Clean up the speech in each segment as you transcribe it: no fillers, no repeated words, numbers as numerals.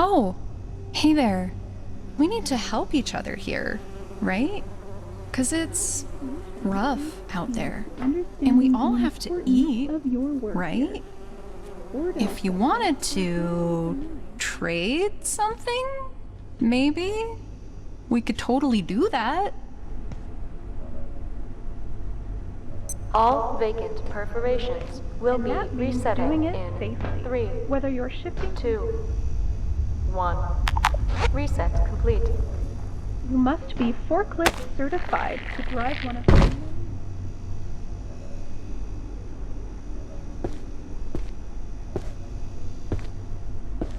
Oh, hey there. We need to help each other here, right? 'Cause it's rough out there. And we all have to eat, right? If you wanted to trade something, maybe we could totally do that. All vacant perforations will be resetting in safely. 3, Whether you're shifting, 2, 1. Reset complete. you must be forklift certified to drive one of them.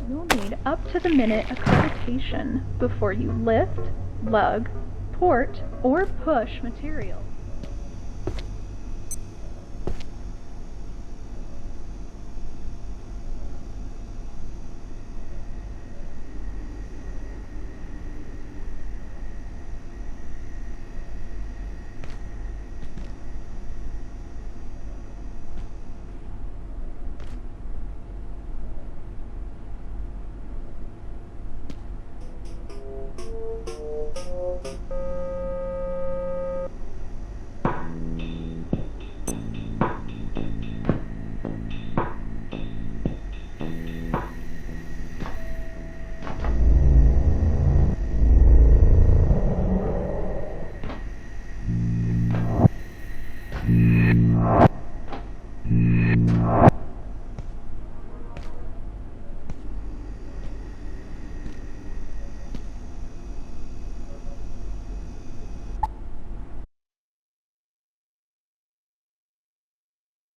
You'll need up-to-the-minute accreditation before you lift, lug, port, or push materials.